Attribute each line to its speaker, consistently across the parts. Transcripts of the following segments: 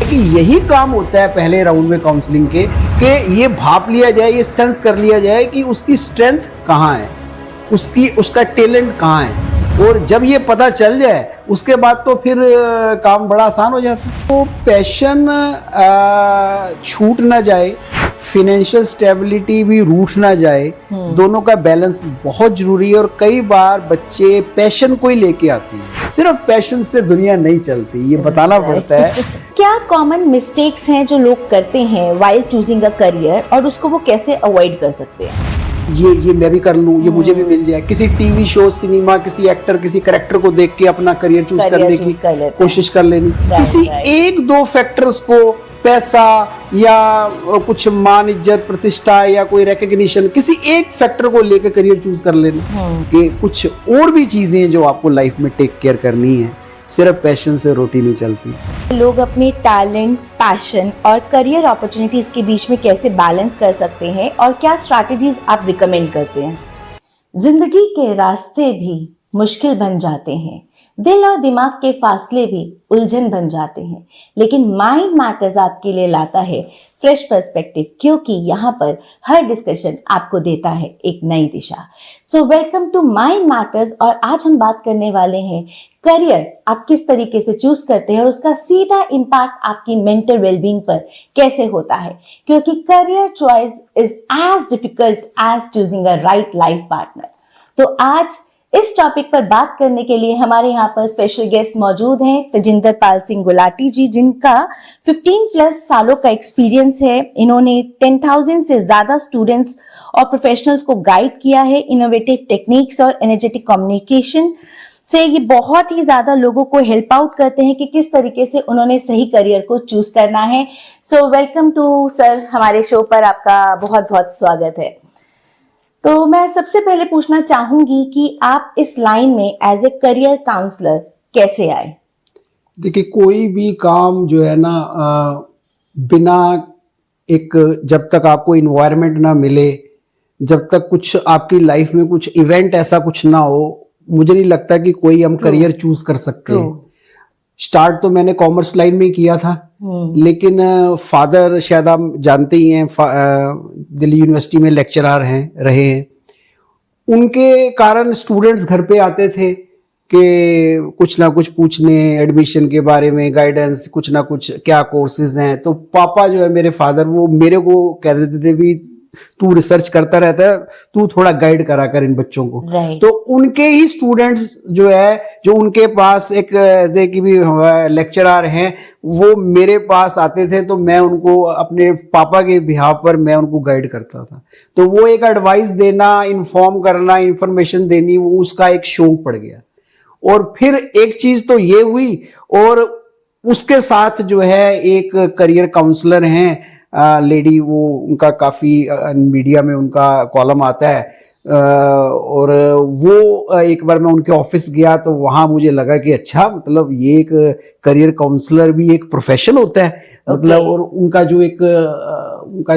Speaker 1: कि यही काम होता है पहले राउंड में काउंसलिंग के, कि ये भाप लिया जाए, ये सेंस कर लिया जाए कि उसकी स्ट्रेंथ कहाँ है, उसका टैलेंट कहाँ है। और जब ये पता चल जाए उसके बाद तो फिर काम बड़ा आसान हो जाता है। तो पैशन छूट ना जाए, फाइनेंशियल स्टेबिलिटी भी रूठ ना जाए, दोनों का बैलेंस बहुत जरूरी है। और कई बार बच्चे पैशन को ही लेके आते हैं, सिर्फ पैशन से दुनिया नहीं चलती, ये बताना पड़ता है।
Speaker 2: क्या कॉमन मिस्टेक्स हैं जो लोग करते हैं व्हाइल चूजिंग अ करियर, और उसको वो कैसे अवॉइड कर सकते हैं?
Speaker 1: ये मैं भी कर लूं, ये मुझे भी मिल जाए, किसी टीवी शो, सिनेमा, किसी एक्टर, किसी कैरेक्टर को देख के अपना करियर चूज करने की कोशिश कर लेनी। किसी एक दो फैक्टर्स को, पैसा या कुछ मान, इज्जत, प्रतिष्ठा या कोई रिकॉग्निशन, किसी एक फैक्टर को लेकर करियर चूज कर लेना। कि कुछ और भी चीजें हैं जो आपको लाइफ में टेक केयर करनी है, सिर्फ पैशन से रोटी नहीं चलती।
Speaker 2: लोग अपने टैलेंट, पैशन और करियर अपॉर्चुनिटीज के बीच में कैसे बैलेंस कर सकते हैं, और क्या स्ट्रैटेजीज आप रिकमेंड करते हैं? जिंदगी के रास्ते भी मुश्किल बन जाते हैं, दिल और दिमाग के फासले भी उलझन बन जाते हैं, लेकिन माइंड मैटर्स आपके लिए लाता है फ्रेश पर्सपेक्टिव, क्योंकि यहाँ पर हर डिस्कशन आपको देता है एक नई दिशा। So welcome to Mind Matters, और आज हम बात करने वाले हैं करियर आप किस तरीके से चूज करते हैं और उसका सीधा इम्पैक्ट आपकी मेंटल वेलबींग पर कैसे होता है, क्योंकि career choice is as difficult as choosing a right life partner. तो आज इस टॉपिक पर बात करने के लिए हमारे यहाँ पर स्पेशल गेस्ट मौजूद हैं तेजिंदर पाल सिंह गुलाटी जी, जिनका 15+ सालों का एक्सपीरियंस है। इन्होंने 10,000 से ज्यादा स्टूडेंट्स और प्रोफेशनल्स को गाइड किया है इनोवेटिव टेक्निक्स और एनर्जेटिक कम्युनिकेशन से। ये बहुत ही ज्यादा लोगों को हेल्प आउट करते हैं कि किस तरीके से उन्होंने सही करियर को चूज करना है। सो वेलकम टू सर, हमारे शो पर आपका बहुत बहुत स्वागत है। तो मैं सबसे पहले पूछना चाहूंगी कि आप इस लाइन में एज ए करियर काउंसलर कैसे आए?
Speaker 1: देखिए, कोई भी काम जो है ना, बिना एक, जब तक आपको इन्वायरमेंट ना मिले, जब तक कुछ आपकी लाइफ में कुछ इवेंट ऐसा कुछ ना हो, मुझे नहीं लगता कि कोई हम करियर चूज कर सकते हैं। स्टार्ट तो मैंने कॉमर्स लाइन में किया था, लेकिन फादर, शायद आप जानते ही हैं, दिल्ली यूनिवर्सिटी में लेक्चरर रहे हैं। उनके कारण स्टूडेंट्स घर पे आते थे कि कुछ ना कुछ पूछने एडमिशन के बारे में, गाइडेंस, कुछ ना कुछ क्या कोर्सेज हैं। तो पापा जो है मेरे फादर, वो मेरे को कह देते थे भी तू रिसर्च करता रहता है, तू थोड़ा गाइड करा कर इन बच्चों को। तो उनके ही स्टूडेंट्स जो है, जो उनके पास एक एज ए की भी लेक्चरर हैं, वो मेरे पास आते थे, तो मैं उनको अपने पापा के बिहाफ पर मैं उनको गाइड करता था। तो वो एक एडवाइस देना, इन्फॉर्म करना, इंफॉर्मेशन देनी, वो उसका एक शौक पड़ गया। और फिर एक चीज तो ये हुई, और उसके साथ जो है एक करियर काउंसलर हैं लेडी, वो उनका काफी मीडिया में उनका कॉलम आता है, और वो एक बार मैं उनके ऑफिस गया तो वहां मुझे लगा कि अच्छा, मतलब ये एक करियर काउंसलर भी एक प्रोफेशन होता है। मतलब और उनका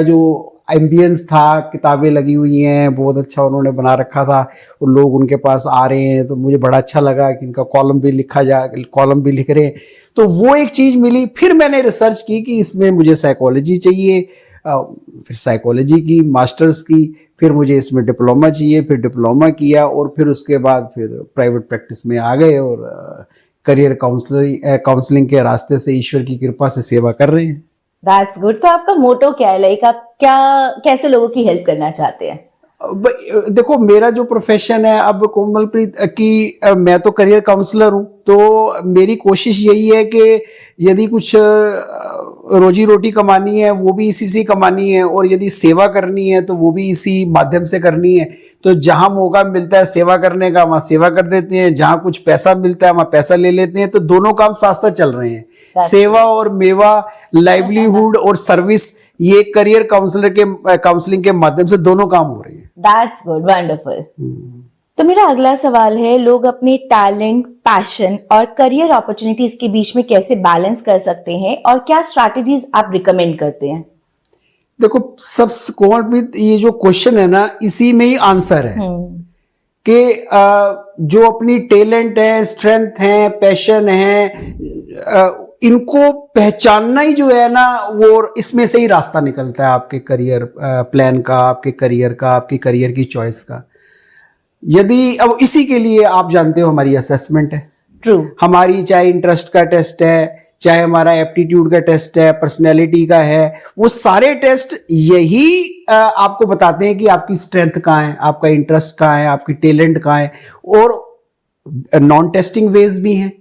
Speaker 1: जो एम्बियंस था, किताबें लगी हुई हैं, बहुत अच्छा उन्होंने बना रखा था, और लोग उनके पास आ रहे हैं, तो मुझे बड़ा अच्छा लगा कि इनका कॉलम भी लिख रहे हैं। तो वो एक चीज मिली। फिर मैंने रिसर्च की कि इसमें मुझे साइकोलॉजी चाहिए, फिर साइकोलॉजी की, मास्टर्स की, फिर मुझे इसमें डिप्लोमा चाहिए, फिर डिप्लोमा किया, और फिर उसके बाद फिर प्राइवेट प्रैक्टिस में आ गए, और करियर काउंसलिंग के रास्ते से ईश्वर की कृपा से सेवा कर रहे हैं।
Speaker 2: That's good। तो आपका मोटो क्या है, लाइक आप कैसे लोगों की हेल्प करना चाहते हैं?
Speaker 1: देखो, मेरा जो प्रोफेशन है, अब कोमलप्रीत की, मैं तो करियर काउंसलर हूं, तो मेरी कोशिश यही है कि यदि कुछ रोजी रोटी कमानी है वो भी इसी से कमानी है, और यदि सेवा करनी है तो वो भी इसी माध्यम से करनी है। तो जहां मौका मिलता है सेवा करने का, वहां सेवा कर देते हैं, जहां कुछ पैसा मिलता है वहां पैसा ले लेते हैं। तो दोनों काम साथ साथ चल रहे हैं, सेवा और मेवा, लाइवलीहुड और सर्विस, ये करियर काउंसलिंग के माध्यम से दोनों काम हो रहे हैं।
Speaker 2: That's good, wonderful. तो मेरा अगला सवाल है, लोग अपने टैलेंट, पैशन और करियर अपॉर्चुनिटीज के बीच में कैसे बैलेंस कर सकते हैं, और क्या स्ट्रैटेजीज आप रिकमेंड करते हैं?
Speaker 1: देखो, सबसे कॉमन ये जो क्वेश्चन है ना, इसी में ही आंसर है कि जो अपनी टैलेंट है, स्ट्रेंथ है, पैशन है, इनको पहचानना ही जो है ना, वो इसमें से ही रास्ता निकलता है आपके करियर प्लान का, आपके करियर का, आपकी करियर की चॉइस का। यदि अब इसी के लिए आप जानते हो हमारी असेसमेंट है,
Speaker 2: ट्रू,
Speaker 1: हमारी चाहे इंटरेस्ट का टेस्ट है, चाहे हमारा एप्टीट्यूड का टेस्ट है, पर्सनैलिटी का है, वो सारे टेस्ट यही आपको बताते हैं कि आपकी स्ट्रेंथ कहाँ है, आपका इंटरेस्ट कहाँ है, आपकी टैलेंट कहाँ है। और नॉन टेस्टिंग वेज भी हैं,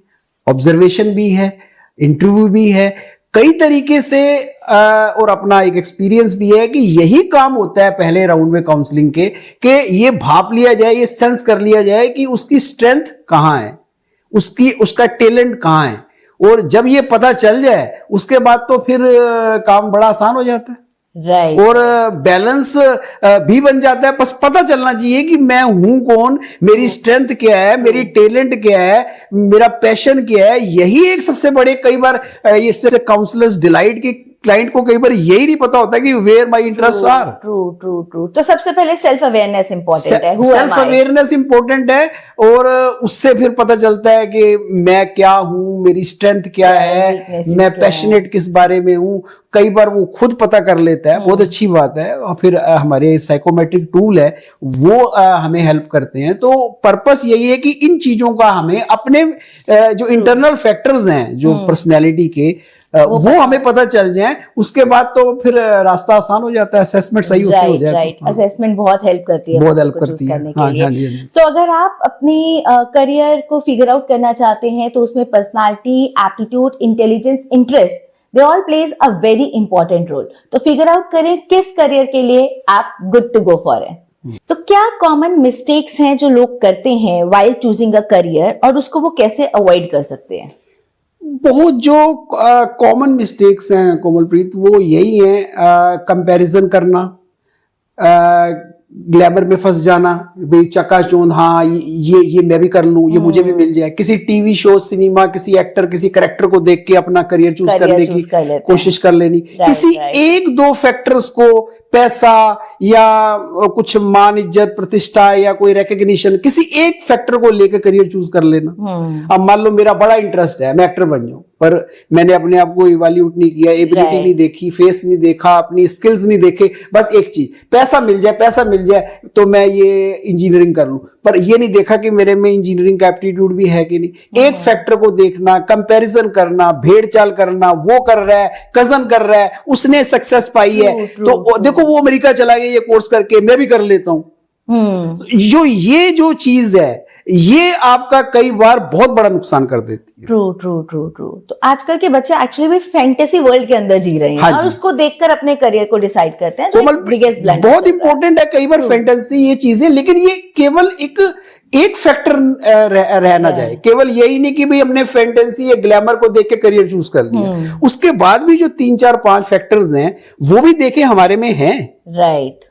Speaker 1: ऑब्जर्वेशन भी है, इंटरव्यू भी है, कई तरीके से और अपना एक एक्सपीरियंस भी है कि यही काम होता है पहले राउंड में काउंसलिंग के, कि ये भाप लिया जाए, ये सेंस कर लिया जाए कि उसकी स्ट्रेंथ कहाँ है, उसका टैलेंट कहाँ है। और जब ये पता चल जाए उसके बाद तो फिर काम बड़ा आसान हो जाता है,
Speaker 2: राइट,
Speaker 1: और बैलेंस भी बन जाता है। बस पता चलना चाहिए कि मैं हूं कौन, मेरी स्ट्रेंथ क्या है, मेरी टैलेंट क्या है, मेरा पैशन क्या है। यही एक सबसे बड़े, कई बार इससे काउंसलर्स डिलाइट की क्लाइंट को कई बार यही नहीं पता होता कि where my interest are.
Speaker 2: True true true. तो सबसे पहले सेल्फ अवेयरनेस इंपॉर्टेंट है,
Speaker 1: सेल्फ अवेयरनेस इंपॉर्टेंट है, और उससे फिर पता चलता है कि मैं क्या हूं, मेरी स्ट्रेंथ क्या है, मैं पैशनेट किस बारे में हूं। कई बार वो खुद पता कर लेता है, बहुत अच्छी बात है। और फिर हमारे साइकोमेट्रिक टूल है वो हमें हेल्प करते हैं। तो पर्पस यही है कि इन चीजों का हमें अपने जो इंटरनल फैक्टर्स हैं जो पर्सनैलिटी के, वो हमें पता चल जाए, उसके बाद तो फिर रास्ता आसान हो जाता है, असेसमेंट सही उससे हो जाए।
Speaker 2: राइट, असेसमेंट बहुत हेल्प करती है,
Speaker 1: बहुत हेल्प करती है। हाँ, हाँ जी, हाँ जी।
Speaker 2: तो अगर आप अपनी करियर को फिगर आउट करना चाहते हैं तो उसमें personality, aptitude, intelligence, interest, they all plays a very important role. तो फिगर आउट करें किस करियर के लिए आप गुड टू गो फॉर है। तो क्या कॉमन मिस्टेक्स हैं जो लोग करते हैं व्हाइल चूजिंग अ करियर, और उसको वो कैसे अवॉइड कर सकते हैं?
Speaker 1: बहुत जो कॉमन मिस्टेक्स हैं कोमलप्रीत, वो यही हैं, कंपैरिजन करना, ग्लैमर में फंस जाना, भाई चकाचौंध, हाँ ये मैं भी कर लूं, ये मुझे भी मिल जाए। किसी टीवी शो, सिनेमा, किसी एक्टर, किसी कैरेक्टर को देख के अपना करियर चूज करने की कोशिश कर लेनी। किसी एक दो फैक्टर्स को, पैसा या कुछ मान, इज्जत, प्रतिष्ठा या कोई रिकग्निशन, किसी एक फैक्टर को लेकर करियर चूज कर लेना। अब मान लो मेरा बड़ा इंटरेस्ट है मैं एक्टर बन जाऊं, पर मैंने अपने आप को इवैल्यूएट नहीं किया, एबिलिटी नहीं देखी, फेस नहीं देखा, अपनी स्किल्स नहीं देखे, बस एक चीज, पैसा मिल जाए तो मैं ये इंजीनियरिंग कर लूं, पर ये नहीं देखा कि मेरे में इंजीनियरिंग का एप्टीट्यूड भी है कि नहीं। एक फैक्टर को देखना, कंपैरिजन करना, भेड़चाल करना, वो कर रहा है, कजन कर रहा है, उसने सक्सेस पाई है, तो देखो वो अमेरिका चला गया ये कोर्स करके, मैं भी कर लेता हूं। ये जो चीज है, ये आपका कई बार बहुत बड़ा नुकसान कर देती है।
Speaker 2: True true true true. तो आजकल के बच्चे एक्चुअली भी फैंटेसी वर्ल्ड के अंदर जी रहे हैं,
Speaker 1: हाँ,
Speaker 2: और उसको देखकर अपने करियर को डिसाइड करते हैं, जो बिगेस्ट ब्लंडर
Speaker 1: बहुत इंपॉर्टेंट है। कई बार फैंटेसी ये चीजें, लेकिन ये केवल एक फैक्टर रहना जाए। केवल यही नहीं कि भाई हमने फैंटेसी या ग्लैमर को देख के करियर चूज कर लिया, उसके बाद भी जो 3 4 5 फैक्टर्स हैं वो भी देखे हमारे में हैं।
Speaker 2: राइट।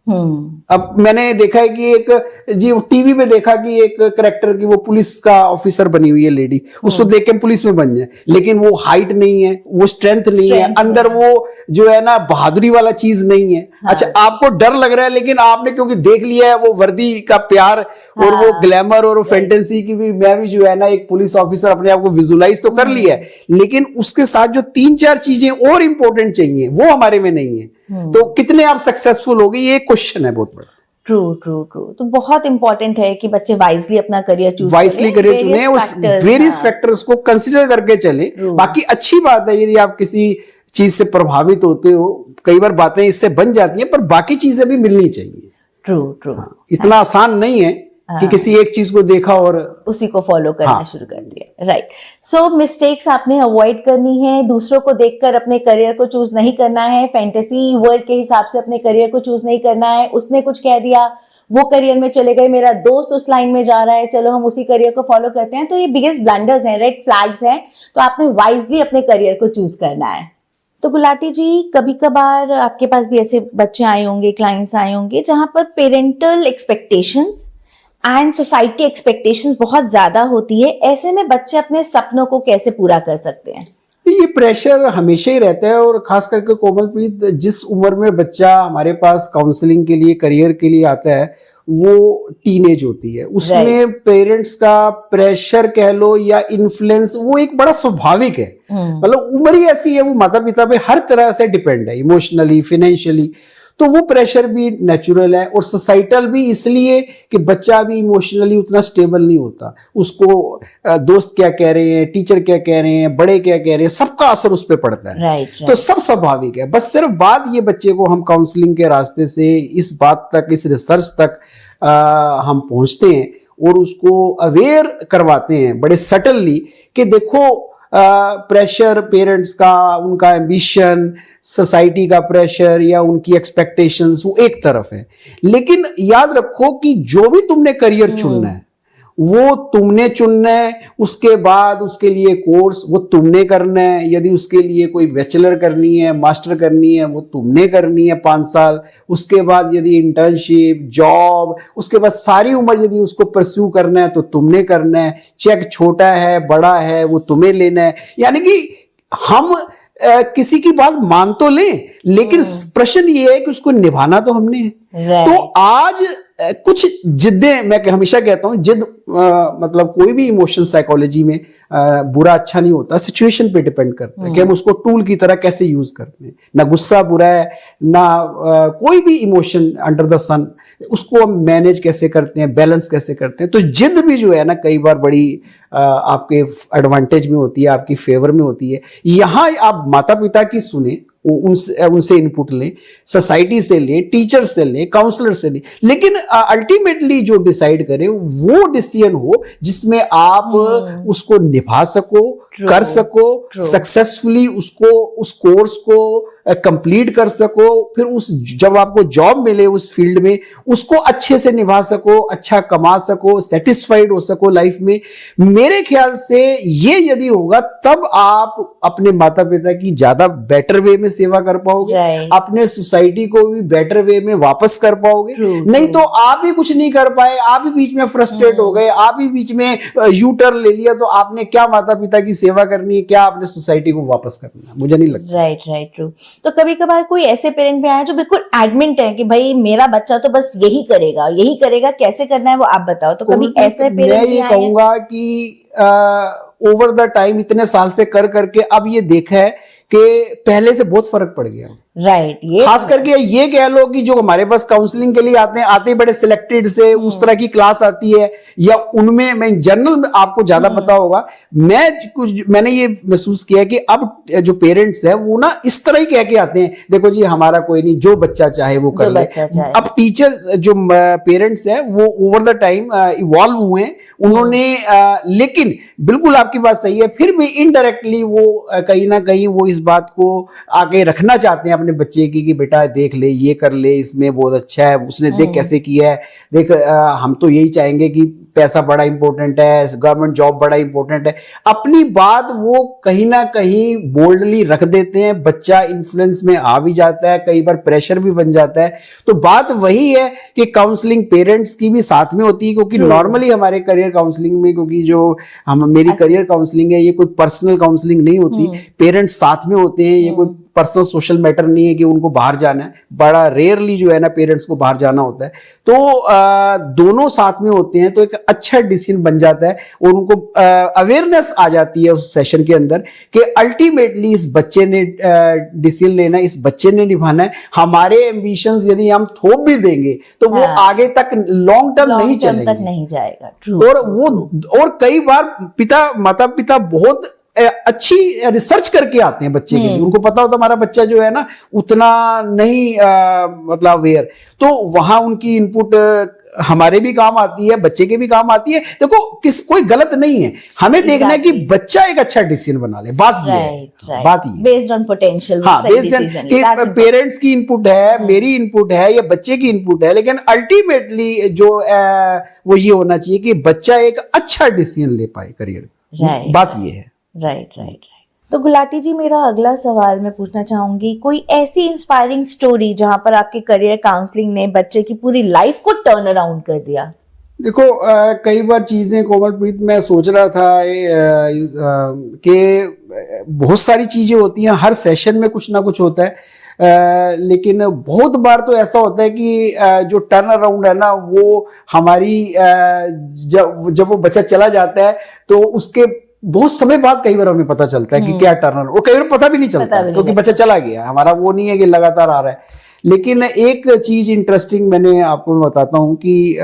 Speaker 1: अब मैंने देखा है कि टीवी पे देखा कि एक करेक्टर की वो पुलिस का ऑफिसर बनी हुई है लेडी, उसको देख के पुलिस में बन जाए, लेकिन वो हाइट नहीं है, वो स्ट्रेंथ नहीं है, अंदर वो जो है ना बहादुरी वाला चीज नहीं है। हाँ। अच्छा, आपको डर लग रहा है, लेकिन आपने क्योंकि देख लिया है वो वर्दी का प्यार, और वो ग्लैमर और फैंटेसी की भी, मैं भी जो है ना एक पुलिस ऑफिसर अपने आप को विजुलाइज तो कर लिया है, लेकिन उसके साथ जो 3 4 चीजें और इंपॉर्टेंट चाहिए वो हमारे में नहीं है। तो कितने आप सक्सेसफुल हो गए, ये क्वेश्चन है बहुत बड़ा।
Speaker 2: True true true. तो बहुत इंपॉर्टेंट है कि बच्चे वाइजली अपना करियर चूज
Speaker 1: चुने, और वेरियस फैक्टर्स को कंसिडर करके चले। बाकी अच्छी बात है यदि आप किसी चीज से प्रभावित होते हो, कई बार बातें इससे बन जाती हैं, पर बाकी चीजें भी मिलनी चाहिए।
Speaker 2: True true.
Speaker 1: इतना आसान नहीं है कि किसी एक चीज को देखा और
Speaker 2: उसी को फॉलो करना शुरू कर दिया। राइट। सो मिस्टेक्स आपने अवॉइड करनी है, दूसरों को देखकर अपने करियर को चूज नहीं करना है, फैंटेसी वर्ल्ड के हिसाब से अपने करियर को चूज नहीं करना है। उसने कुछ कह दिया, वो करियर में चले गए, मेरा दोस्त उस लाइन में जा रहा है, चलो हम उसी करियर को फॉलो करते हैं। तो ये बिगेस्ट ब्लंडर्स हैं, रेड फ्लैग्स हैं। तो आपने वाइजली अपने करियर को चूज करना है। तो गुलाटी जी, कभी कभार आपके पास भी ऐसे बच्चे आए होंगे, क्लाइंट्स आए होंगे, जहां पर parental expectations and society expectations बहुत ज्यादा होती है। ऐसे में बच्चे अपने सपनों को कैसे पूरा कर सकते हैं?
Speaker 1: ये प्रेशर हमेशा ही रहता है, और खास करके कोमलप्रीत, जिस उम्र में बच्चा हमारे पास काउंसलिंग के लिए, करियर के लिए आता है, वो टीनेज होती है। उसमें पेरेंट्स का प्रेशर कह लो या इन्फ्लुएंस, वो एक बड़ा स्वाभाविक है। मतलब उम्र ही ऐसी है, वो माता पिता पे हर तरह से डिपेंड है, इमोशनली, फाइनेंशियली। तो वो प्रेशर भी नेचुरल है, और सोसाइटल भी इसलिए कि बच्चा भी इमोशनली उतना स्टेबल नहीं होता। उसको दोस्त क्या कह रहे हैं, टीचर क्या कह रहे हैं, बड़े क्या कह रहे हैं, सबका असर उस पर पड़ता है।
Speaker 2: राइट।
Speaker 1: तो सब स्वाभाविक है। बस सिर्फ बात ये बच्चे को हम काउंसलिंग के रास्ते से इस बात तक, इस रिसर्च तक हम पहुंचते हैं और उसको अवेयर करवाते हैं बड़े सटनली कि देखो, प्रेशर पेरेंट्स का, उनका एम्बिशन, सोसाइटी का प्रेशर या उनकी एक्सपेक्टेशंस, वो एक तरफ है, लेकिन याद रखो कि जो भी तुमने करियर चुनना है वो तुमने चुनना है। उसके बाद उसके लिए कोर्स वो तुमने करना है। यदि उसके लिए कोई बैचलर करनी है, मास्टर करनी है, वो तुमने करनी है 5 साल। उसके बाद यदि इंटर्नशिप, जॉब, उसके बाद सारी उम्र यदि उसको परस्यू करना है तो तुमने करना है। चेक छोटा है, बड़ा है, वो तुम्हें लेना है। यानी कि हम किसी की बात मान तो लें, लेकिन प्रश्न ये है कि उसको निभाना तो हमने है। तो आज कुछ जिद्दें, मैं हमेशा कहता हूं, जिद मतलब कोई भी इमोशन साइकोलॉजी में बुरा अच्छा नहीं होता, सिचुएशन पे डिपेंड करता है कि हम उसको टूल की तरह कैसे यूज करते हैं। ना गुस्सा बुरा है, ना कोई भी इमोशन अंडर द सन, उसको हम मैनेज कैसे करते हैं, बैलेंस कैसे करते हैं। तो जिद भी जो है ना, कई बार बड़ी आपके एडवांटेज में होती है, आपकी फेवर में होती है। यहाँ आप माता पिता की सुने, उनसे इनपुट लें, सोसाइटी से लें, टीचर से लें, काउंसलर से लें, लेकिन अल्टीमेटली जो डिसाइड करें वो डिसीजन हो जिसमें आप उसको निभा सको, कर सको, सक्सेसफुली उसको, उस कोर्स को कंप्लीट कर सको। फिर उस, जब आपको जॉब मिले उस फील्ड में, उसको अच्छे से निभा सको, अच्छा कमा सको, सेटिस्फाइड हो सको लाइफ में। मेरे ख्याल से ये यदि होगा, तब आप अपने माता पिता की ज्यादा बेटर वे में सेवा कर पाओगे, अपने सोसाइटी को भी बेटर वे में वापस कर पाओगे। नहीं तो आप ही कुछ नहीं कर पाए, आप ही बीच में फ्रस्ट्रेट हो गए, आप ही बीच में यू टर्न ले लिया, तो आपने क्या माता पिता की सेवा करनी है, क्या आपने सोसाइटी को वापस करना है? मुझे नहीं लगता।
Speaker 2: Right, true. तो कभी कभार कोई ऐसे पेरेंट भी आए जो बिल्कुल एडमिट है कि भाई मेरा बच्चा तो बस यही करेगा, कैसे करना है वो आप बताओ। तो कभी ऐसे पेरेंट
Speaker 1: मैं ये कहूंगा कि ओवर द टाइम, इतने साल से कर करके अब ये देखा है कि पहले से बहुत फर्क पड़ गया।
Speaker 2: राइट। ये
Speaker 1: खास करके ये कह लो कि जो हमारे पास काउंसलिंग के लिए आते हैं बड़े सिलेक्टेड से, उस तरह की क्लास आती है, या उनमें, मैं जनरल आपको ज्यादा पता होगा, मैंने ये महसूस किया कि अब जो पेरेंट्स है वो ना इस तरह ही कह के आते हैं, देखो जी हमारा कोई नहीं, जो बच्चा चाहे वो कर ले। अब टीचर जो पेरेंट्स है वो ओवर द टाइम इवॉल्व हुए हैं, उन्होंने लेकिन बिल्कुल आपकी बात सही है, फिर भी इनडायरेक्टली वो कहीं ना कहीं वो इस बात को आगे रखना चाहते हैं अपने बच्चे की कि बेटा देख ले, ये कर ले, इसमें बहुत अच्छा है, उसने देख कैसे किया है, देख हम तो यही चाहेंगे कि पैसा बड़ा इंपॉर्टेंट है, गवर्नमेंट जॉब बड़ा इंपॉर्टेंट है। अपनी बात वो कहीं ना कहीं बोल्डली रख देते हैं, बच्चा इन्फ्लुएंस में आ भी जाता है, कई बार प्रेशर भी बन जाता है। तो बात वही है कि काउंसलिंग पेरेंट्स की भी साथ में होती है, क्योंकि नॉर्मली हमारे करियर काउंसलिंग में, क्योंकि जो मेरी करियर काउंसलिंग है, ये कोई पर्सनल काउंसलिंग नहीं होती, पेरेंट्स साथ में होते हैं। ये कोई पर्सनल सोशल मैटर नहीं है कि उनको बाहर जाना है, बड़ा रेयरली जो है ना पेरेंट्स को बाहर जाना होता है। तो दोनों साथ में होते हैं तो एक अच्छा डिसीजन बन जाता है, और उनको अवेयरनेस आ जाती है उस सेशन के अंदर कि अल्टीमेटली इस बच्चे ने डिसीजन लेना है, इस बच्चे ने निभाना है। हमारे एम्बिशंस यदि हम थोप भी देंगे तो वो आगे तक लॉन्ग टर्म नहीं चलेंगे,
Speaker 2: नहीं जाएगा।
Speaker 1: और कई बार माता पिता बहुत अच्छी रिसर्च करके आते हैं बच्चे के लिए, उनको पता होता हमारा बच्चा जो है ना उतना नहीं मतलब अवेयर, तो वहां उनकी इनपुट हमारे भी काम आती है, बच्चे के भी काम आती है। देखो कोई गलत नहीं है, हमें देखना है कि बच्चा एक अच्छा डिसीजन बना ले। बात ये है, बात ये
Speaker 2: बेस्ड ऑन पोटेंशियल,
Speaker 1: हाँ, बेस्ड ऑन पेरेंट्स की इनपुट है, मेरी इनपुट है, या बच्चे की इनपुट है, लेकिन अल्टीमेटली जो वो ये होना चाहिए कि बच्चा एक अच्छा डिसीजन ले पाए करियर। बात ये है।
Speaker 2: राइट। तो गुलाटी जी, मेरा अगला सवाल मैं पूछना चाहूंगी, कोई ऐसी इंस्पायरिंग स्टोरी जहां पर आपके करियर काउंसलिंग ने बच्चे की पूरी लाइफ को टर्न अराउंड कर दिया?
Speaker 1: देखो कई बार चीजें, कोमलप्रीत, मैं सोच रहा था कि बहुत सारी चीजें होती हैं, हर सेशन में कुछ ना कुछ होता है। लेकिन बहुत बार तो ऐसा होता है कि जो टर्न अराउंड है ना, वो हमारी जब वो बच्चा चला जाता है तो उसके बहुत समय बाद कई बार हमें पता चलता है कि क्या टर्न अराउंड, और कई बार पता भी नहीं चलता क्योंकि बच्चा चला गया। हमारा वो नहीं है कि लगातार आ रहा है। लेकिन एक चीज इंटरेस्टिंग मैंने आपको मैं बताता हूँ कि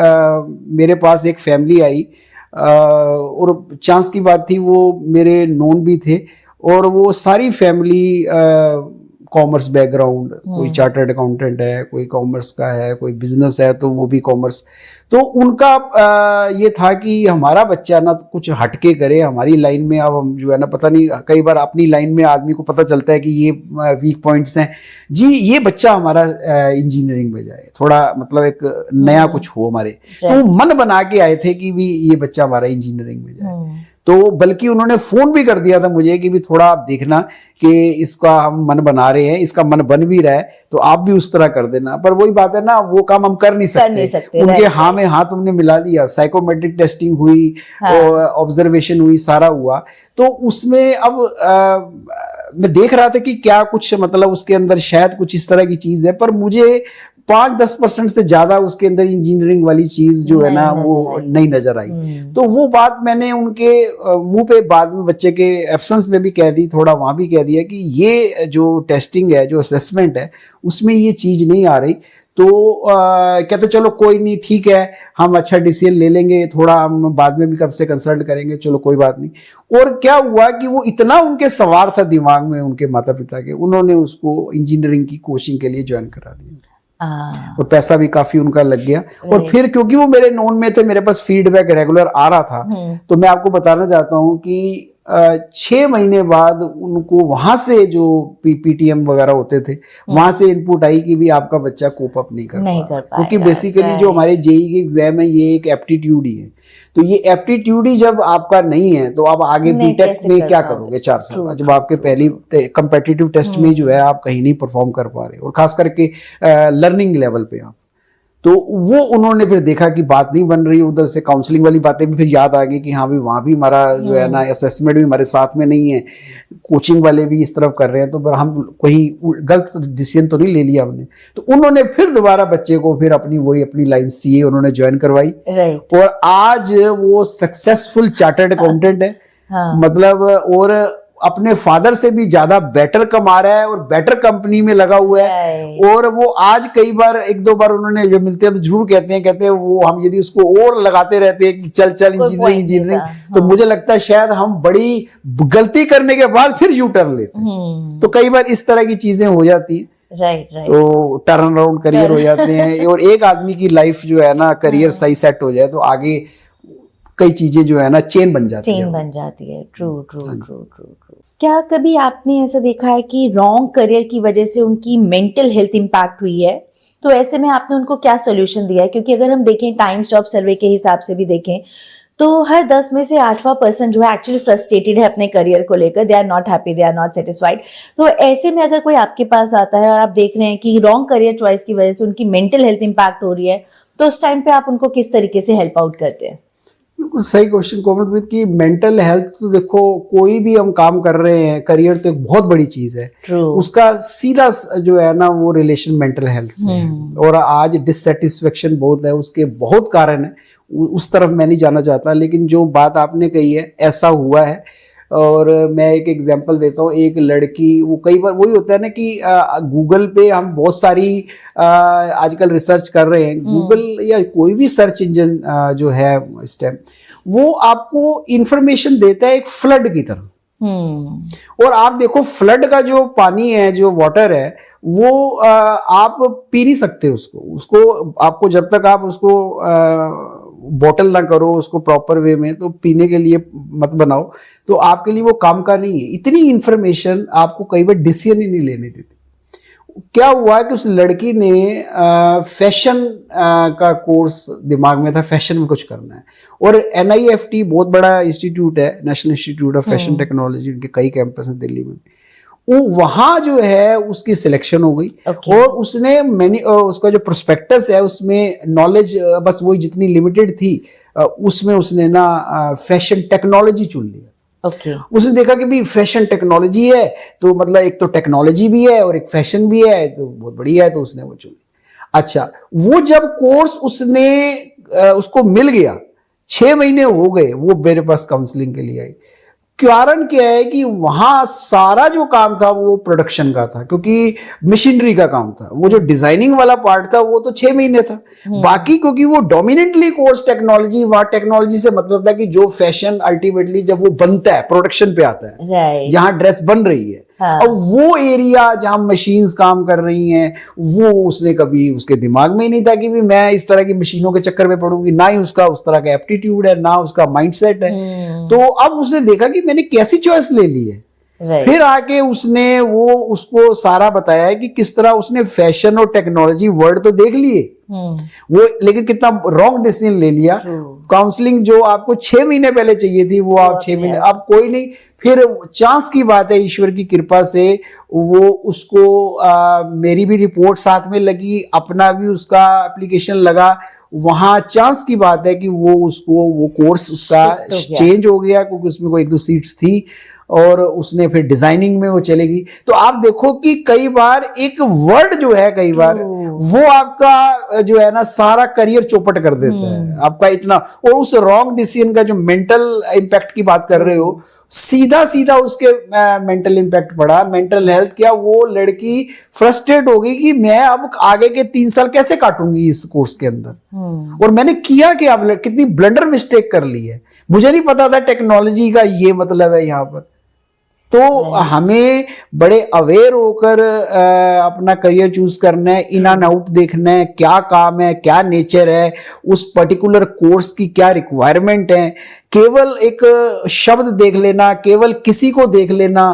Speaker 1: मेरे पास एक फैमिली आई, और चांस की बात थी, वो मेरे नोन भी थे, और वो सारी फैमिली कॉमर्स बैकग्राउंड, कोई चार्टर्ड अकाउंटेंट है, कोई कॉमर्स का है, कोई बिजनेस है तो वो भी कॉमर्स। तो उनका ये था कि हमारा बच्चा ना कुछ हटके करे हमारी लाइन में। अब हम जो है ना, पता नहीं, कई बार अपनी लाइन में आदमी को पता चलता है कि ये वीक पॉइंट्स हैं जी, ये बच्चा हमारा इंजीनियरिंग में जाए, थोड़ा मतलब एक नया कुछ हो हमारे। तो मन बना के आए थे कि भी ये बच्चा हमारा इंजीनियरिंग में जाए। तो बल्कि उन्होंने फोन भी कर दिया था मुझे कि भी थोड़ा आप देखना कि इसका हम मन बना रहे हैं, इसका मन बन भी रहा है तो आप भी उस तरह कर देना। पर वही बात है ना, वो काम हम कर नहीं सकते। उनके हाँ में हाँ तुमने मिला दिया, साइकोमेट्रिक टेस्टिंग हुई, ऑब्जर्वेशन हुई, सारा हुआ। तो उसमें अब मैं देख रहा था कि क्या कुछ मतलब उसके अंदर शायद कुछ इस तरह की चीज है, पर मुझे 5-10% से ज्यादा उसके अंदर इंजीनियरिंग वाली चीज जो है ना वो नहीं नजर आई। तो वो बात मैंने उनके मुंह पे बाद में बच्चे के एब्सेंस में भी कह दी, थोड़ा वहां भी कह दिया कि ये जो टेस्टिंग है, जो असेसमेंट है, उसमें ये चीज नहीं आ रही। तो कहते चलो कोई नहीं, ठीक है, हम अच्छा डिसीजन ले लेंगे, थोड़ा हम बाद में भी कब से कंसल्ट करेंगे, चलो कोई बात नहीं। और क्या हुआ कि वो इतना उनके सवार था दिमाग में उनके माता पिता के, उन्होंने उसको इंजीनियरिंग की कोचिंग के लिए ज्वाइन करा दिया, और पैसा भी काफी उनका लग गया। और फिर क्योंकि वो मेरे नोन में थे, मेरे पास फीडबैक रेगुलर आ रहा था, तो मैं आपको बताना चाहता हूँ कि 6 महीने बाद उनको वहां से जो पीटीएम वगैरह होते थे, वहां से इनपुट आई कि भी आपका बच्चा कोप अप नहीं कर पा, क्योंकि बेसिकली जो हमारे जेईई के एग्जाम है ये एक एप्टीट्यूड ही है। तो ये एप्टीट्यूड ही जब आपका नहीं है तो आप आगे बीटेक में क्या करोगे 4 साल, जब आपके पहली कंपेटिटिव टेस्ट में जो है आप कहीं नहीं परफॉर्म कर पा रहे, और खास करके लर्निंग लेवल पे आप। तो वो उन्होंने फिर देखा कि बात नहीं बन रही, उधर से काउंसलिंग वाली बातें भी फिर याद आ गई कि हाँ भी वहाँ भी हमारा जो है ना असेसमेंट भी हमारे साथ में नहीं है, कोचिंग वाले भी इस तरफ कर रहे हैं, तो फिर हम कोई गलत डिसीजन तो नहीं ले लिया हमने। तो उन्होंने फिर दोबारा बच्चे को फिर अपनी लाइन सीए उन्होंने ज्वाइन करवाई, और आज वो सक्सेसफुल चार्टर्ड अकाउंटेंट है। मतलब और अपने फादर से भी ज्यादा बेटर कमा रहा है, और बेटर कंपनी में लगा हुआ है। और वो आज कई बार 1-2 बार उन्होंने जो मिलते हैं तो जरूर कहते हैं वो हम यदि उसको और लगाते रहते हैं कि चल इंजीनियरिंग, तो मुझे लगता है शायद हम बड़ी गलती करने के बाद फिर यू टर्न लेते हैं। तो कई बार इस तरह की चीजें हो जाती है।
Speaker 2: राइट।
Speaker 1: तो टर्न अराउंड करियर हो जाते हैं, और एक आदमी की लाइफ जो है ना करियर सही सेट हो जाए तो आगे कई चीजें जो है ना चेन बन जाती है।
Speaker 2: ट्रू। क्या कभी आपने ऐसा देखा है कि रॉन्ग करियर की वजह से उनकी मेंटल हेल्थ इंपैक्ट हुई है? तो ऐसे में आपने उनको क्या सोल्यूशन दिया है? क्योंकि अगर हम देखें टाइम्स जॉब सर्वे के हिसाब से भी देखें तो हर 10 में से 8वां पर्सन जो है एक्चुअली फ्रस्ट्रेटेड है अपने करियर को लेकर, they are not happy, they are not satisfied. तो ऐसे में अगर कोई आपके पास आता है और आप देख रहे हैं कि रॉन्ग करियर चॉइस की वजह से उनकी मेंटल हेल्थ इंपैक्ट हो रही है, तो उस टाइम पे आप उनको किस तरीके से हेल्प आउट करते हैं?
Speaker 1: बिल्कुल सही क्वेश्चन कोमलप्रीत की। मेंटल हेल्थ तो देखो, कोई भी हम काम कर रहे हैं, करियर तो एक बहुत बड़ी चीज है। उसका सीधा जो है ना वो रिलेशन मेंटल हेल्थ से है। और आज डिससेटिस्फेक्शन बहुत है, उसके बहुत कारण है, उस तरफ मैं नहीं जाना चाहता। लेकिन जो बात आपने कही है, ऐसा हुआ है। और मैं एक एग्जांपल देता हूँ, एक लड़की, वो कई बार वही होता है ना कि गूगल पे हम बहुत सारी आजकल रिसर्च कर रहे हैं, गूगल या कोई भी सर्च इंजन जो है इस टाइम, वो आपको इंफॉर्मेशन देता है एक फ्लड की तरह। और आप देखो फ्लड का जो पानी है, जो वाटर है, वो आप पी नहीं सकते उसको आपको जब तक आप उसको बॉटल ना करो उसको प्रॉपर वे में, तो पीने के लिए मत बनाओ, तो आपके लिए वो काम का नहीं है। इतनी इंफॉर्मेशन आपको कई बार डिसीजन ही नहीं लेने देती। क्या हुआ कि उस लड़की ने फैशन का कोर्स दिमाग में था, फैशन में कुछ करना है। और NIFT बहुत बड़ा इंस्टीट्यूट है, national institute of fashion technology, उनके कई कैंपस हैं दिल्ली में। वो वहां जो है उसकी सिलेक्शन हो गई।
Speaker 2: Okay.
Speaker 1: और उसने उसका जो प्रोस्पेक्टस है उसमें नॉलेज बस वही जितनी लिमिटेड थी, उसमें उसने ना फैशन टेक्नोलॉजी चुन लिया।
Speaker 2: ओके।
Speaker 1: उसने देखा कि भी फैशन टेक्नोलॉजी है तो मतलब एक तो टेक्नोलॉजी भी है और एक फैशन भी है, तो बहुत बढ़िया है, तो उसने वो चुनी। अच्छा, वो जब कोर्स उसको मिल गया, 6 महीने हो गए, वो मेरे पास काउंसलिंग के लिए आई। कारण क्या है कि वहां सारा जो काम था वो प्रोडक्शन का था, क्योंकि मशीनरी का काम था। वो जो डिजाइनिंग वाला पार्ट था वो तो 6 महीने था। बाकी क्योंकि वो डोमिनेंटली कोर्स टेक्नोलॉजी, वहां टेक्नोलॉजी से मतलब था कि जो फैशन अल्टीमेटली जब वो बनता है, प्रोडक्शन पे आता है,
Speaker 2: राइट।
Speaker 1: जहां ड्रेस बन रही है,
Speaker 2: हाँ।
Speaker 1: अब वो एरिया जहां मशीन्स काम कर रही हैं, वो उसने कभी उसके दिमाग में ही नहीं था कि भी मैं इस तरह की मशीनों के चक्कर में पड़ूंगी। ना ही उसका उस तरह का एप्टीट्यूड है, ना उसका माइंडसेट है। तो अब उसने देखा कि मैंने कैसी चॉइस ले ली है।
Speaker 2: राइट।
Speaker 1: फिर आके उसने वो उसको सारा बताया है कि किस तरह उसने फैशन और टेक्नोलॉजी वर्ड तो देख लिए वो, लेकिन कितना रॉन्ग डिसीजन ले लिया। काउंसलिंग जो आपको 6 महीने पहले चाहिए थी, वो आप 6 महीने, अब कोई नहीं। फिर चांस की बात है, ईश्वर की कृपा से वो उसको मेरी भी रिपोर्ट साथ में लगी, अपना भी उसका एप्लीकेशन लगा। वहां चांस की बात है कि वो कोर्स उसका चेंज हो गया, क्योंकि उसमें कोई 1-2 सीट्स थी, और उसने फिर डिजाइनिंग में वो चलेगी। तो आप देखो कि कई बार एक वर्ड जो है, कई बार वो आपका जो है ना सारा करियर चौपट कर देता है आपका इतना। और उस रॉन्ग डिसीजन का जो मेंटल इंपैक्ट की बात कर रहे हो, सीधा सीधा उसके मेंटल इंपैक्ट पड़ा। मेंटल हेल्थ क्या, वो लड़की फ्रस्ट्रेट हो गई कि मैं अब आगे के 3 साल कैसे काटूंगी इस कोर्स के अंदर। और मैंने किया कि अब कितनी ब्लंडर मिस्टेक कर ली है, मुझे नहीं पता था टेक्नोलॉजी का ये मतलब है यहाँ पर। तो हमें बड़े अवेयर होकर अपना करियर चूज करना है, इन एंड आउट देखना है, क्या काम है, क्या नेचर है, उस पर्टिकुलर कोर्स की क्या रिक्वायरमेंट है। केवल एक शब्द देख लेना, केवल किसी को देख लेना,